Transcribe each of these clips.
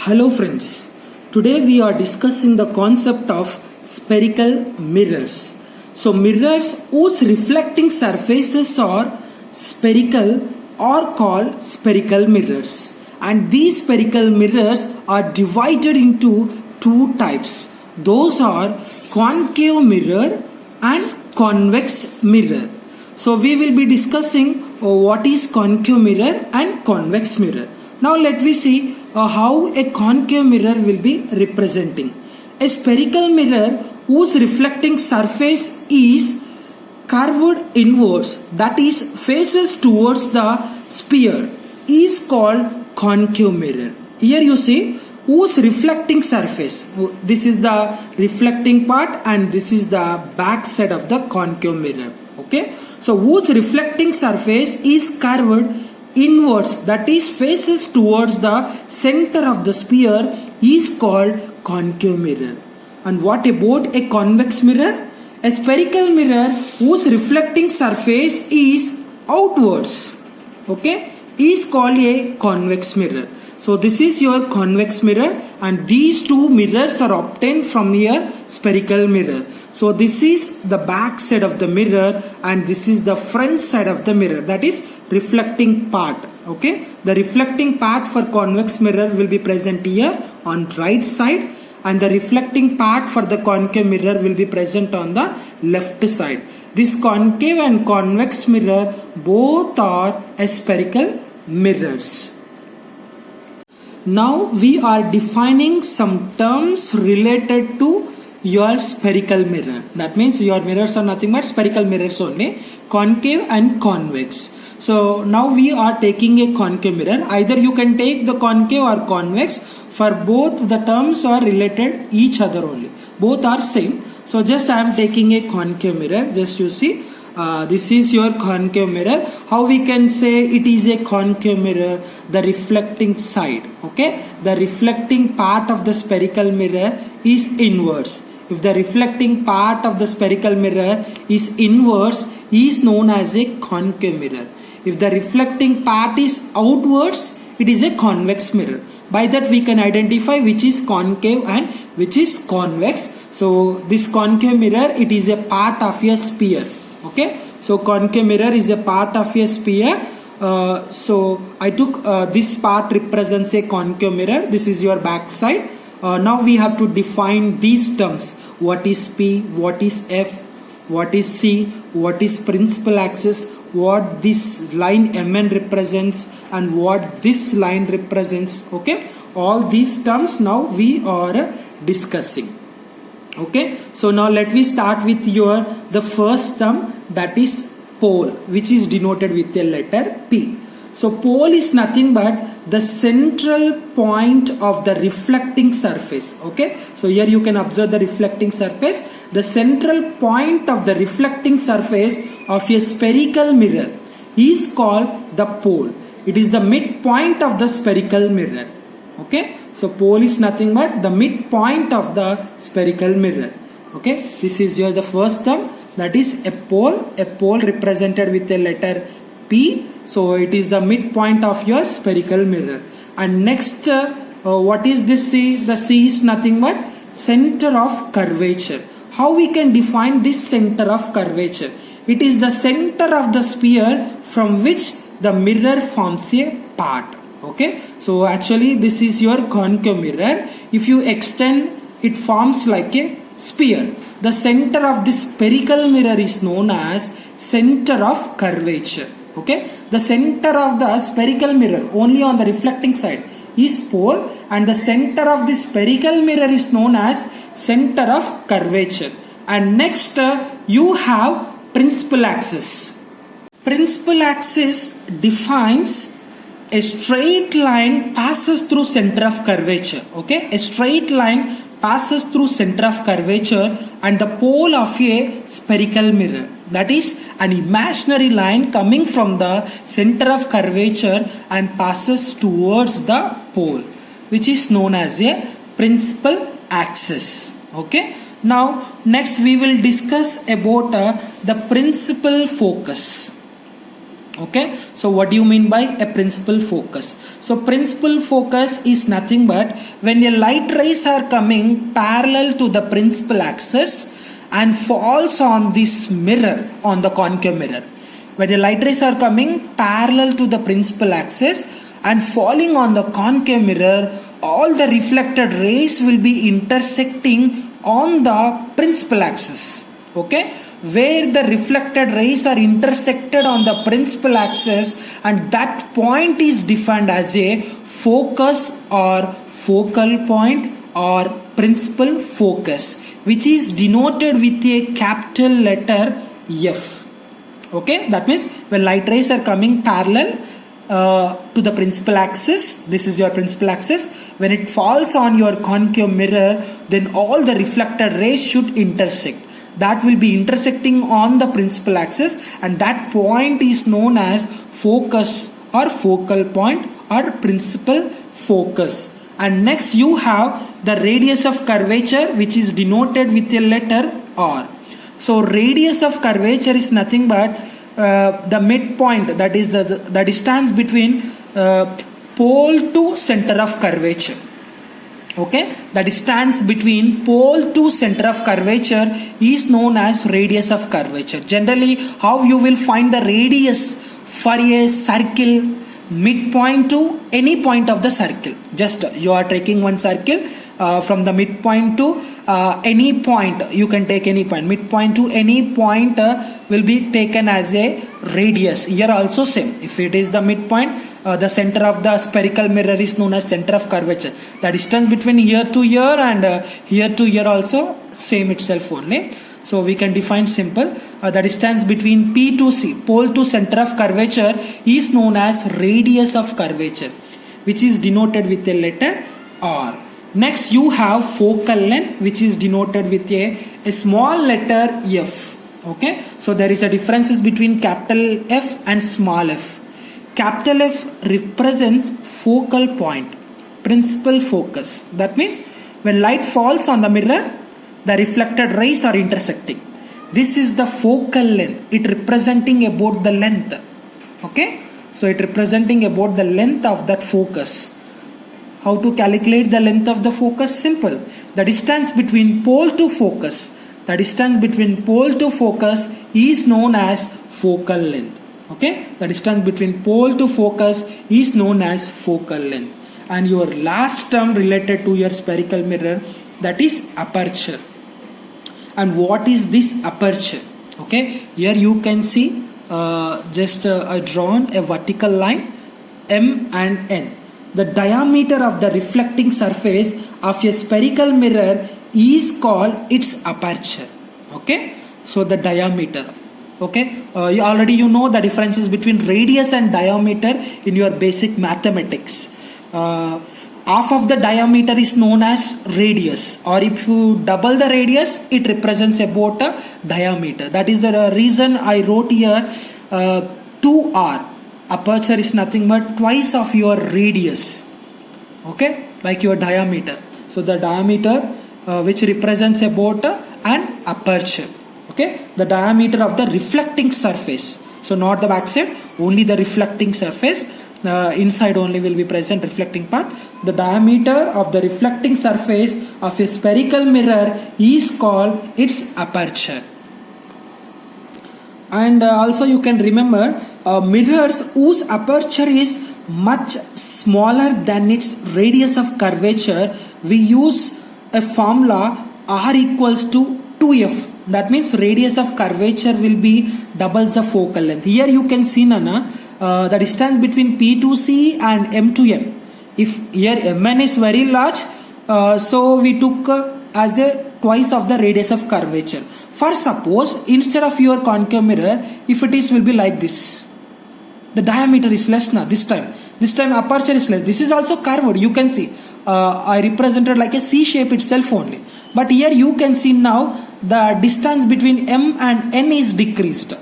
Hello friends, today we are discussing the concept of spherical mirrors. So mirrors whose reflecting surfaces are spherical are called spherical mirrors, and these spherical mirrors are divided into two types. Those are concave mirror and convex mirror. So we will be discussing what is concave mirror and convex mirror. Now let me see how a concave mirror will be representing. A spherical mirror whose reflecting surface is curved inwards, that is faces towards the sphere, is called concave mirror. Here you see whose reflecting surface, this is the reflecting part and this is the back side of the concave mirror. Okay, so whose reflecting surface is curved inwards, that is faces towards the center of the sphere, is called concave mirror. And what about a convex mirror? A spherical mirror whose reflecting surface is outwards, okay, is called a convex mirror. So this is your convex mirror, and these two mirrors are obtained from your spherical mirror. So this is the back side of the mirror and this is the front side of the mirror, that is reflecting part. Okay, the reflecting part for convex mirror will be present here on right side, and the reflecting part for the concave mirror will be present on the left side. This concave and convex mirror both are spherical mirrors. Now we are defining some terms related to your spherical mirror. That means your mirrors are nothing but spherical mirrors only, concave and convex. So now we are taking a concave mirror. Either you can take the concave or convex. For both the terms are related each other only. Both are same. So just I am taking a concave mirror. Just you see, this is your concave mirror. How we can say it is a concave mirror? The reflecting side. Okay, the reflecting part of the spherical mirror is inwards. If the reflecting part of the spherical mirror is inwards, is known as a concave mirror. If the reflecting part is outwards, it is a convex mirror. By that we can identify which is concave and which is convex. So this concave mirror, it is a part of a sphere. Okay, so concave mirror is a part of a sphere. So I took this part represents a concave mirror. This is your back side. Now we have to define these terms. What is P, what is F, what is C, what is principal axis, what this line MN represents and what this line represents. Okay, all these terms now we are discussing. Okay, so now let me start with the first term, that is pole, which is denoted with a letter P. So pole is nothing but the central point of the reflecting surface. Okay, so here you can observe the reflecting surface. The central point of the reflecting surface of a spherical mirror is called the pole. It is the midpoint of the spherical mirror. Okay, so pole is nothing but the midpoint of the spherical mirror. Okay, this is the first term, that is a pole represented with a letter P. So it is the midpoint of your spherical mirror. And next, what is this C? The C is nothing but center of curvature. How we can define this center of curvature? It is the center of the sphere from which the mirror forms a part. Okay, so actually this is your concave mirror. If you extend, it forms like a sphere. The center of this spherical mirror is known as center of curvature. Okay, the center of the spherical mirror only on the reflecting side is pole, and the center of the spherical mirror is known as center of curvature. And next you have principal axis. Principal axis defines a straight line passes through center of curvature. Okay, a straight line passes through center of curvature and the pole of a spherical mirror. That is an imaginary line coming from the center of curvature and passes towards the pole, which is known as a principal axis. Okay, now next we will discuss about the principal focus. Okay, so what do you mean by a principal focus? So principal focus is nothing but when a light rays are coming parallel to the principal axis and falls on this mirror, on the concave mirror. When the light rays are coming parallel to the principal axis and falling on the concave mirror, all the reflected rays will be intersecting on the principal axis. Okay, where the reflected rays are intersected on the principal axis, and that point is defined as a focus or focal point or principal focus, which is denoted with a capital letter F. Okay, that means when light rays are coming parallel to the principal axis, this is your principal axis, when it falls on your concave mirror, then all the reflected rays should intersect. That will be intersecting on the principal axis, and that point is known as focus or focal point or principal focus. And next you have the radius of curvature, which is denoted with a letter R. So radius of curvature is nothing but the midpoint, that is the distance between pole to center of curvature. Okay, the distance between pole to center of curvature is known as radius of curvature. Generally, how you will find the radius for a circle, midpoint to any point of the circle. Just you are taking one circle from the midpoint to any point. You can take any point. Midpoint to any point will be taken as a radius. Here also same. If it is the midpoint, the center of the spherical mirror is known as center of curvature. The distance between here to here and here to here also same itself only. So we can define simple. The distance between P to C, pole to center of curvature, is known as radius of curvature, which is denoted with a letter R. Next you have focal length, which is denoted with a small letter F. Okay, so there is a difference between capital F and small f. Capital F represents focal point, principal focus. That means when light falls on the mirror, the reflected rays are intersecting. This is the focal length. It representing about the length. Okay, so it representing about the length of that focus. How to calculate the length of the focus? Simple. The distance between pole to focus. The distance between pole to focus is known as focal length. Okay, the distance between pole to focus is known as focal length. And your last term related to your spherical mirror, that is aperture. And what is this aperture? Okay, here you can see I drawn a vertical line M and N. The diameter of the reflecting surface of a spherical mirror is called its aperture. Okay, so the diameter. Okay, you know the differences between radius and diameter in your basic mathematics. Half of the diameter is known as radius, or if you double the radius, it represents about a diameter. That is the reason I wrote here 2r. Aperture is nothing but twice of your radius. Okay, like your diameter. So the diameter which represents about an aperture. Okay, the diameter of the reflecting surface. So not the backside, only the reflecting surface. Inside only will be present reflecting part. The diameter of the reflecting surface of a spherical mirror is called its aperture. And also you can remember mirrors whose aperture is much smaller than its radius of curvature, we use a formula R equals to 2f. That means radius of curvature will be doubles the focal length. Here you can see Nana, the distance between P to C and M to N. If here Mn is very large, so we took as a twice of the radius of curvature. For suppose instead of your concave mirror, if it is will be like this, the diameter is less now. This time aperture is less. This is also curved. You can see I represented like a C shape itself only. But here you can see now the distance between M and N is decreased.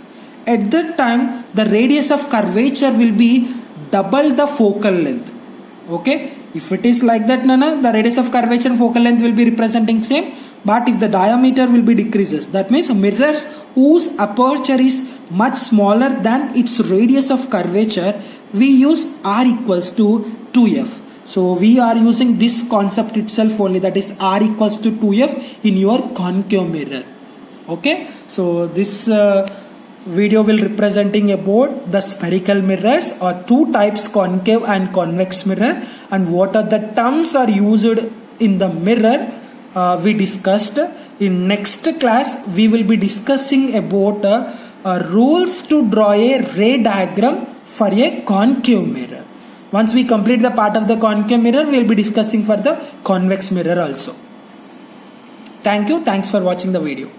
At that time the radius of curvature will be double the focal length. Okay, if it is like that, Nana, the radius of curvature and focal length will be representing same. But if the diameter will be decreases, that means mirrors whose aperture is much smaller than its radius of curvature, we use R equals to 2f. So we are using this concept itself only, that is R equals to 2f in your concave mirror. Okay, so this video will representing about the spherical mirrors, or two types, concave and convex mirror, and what are the terms are used in the mirror we discussed. In next class we will be discussing about rules to draw a ray diagram for a concave mirror. Once we complete the part of the concave mirror, we will be discussing for the convex mirror also. Thank you. Thanks for watching the video.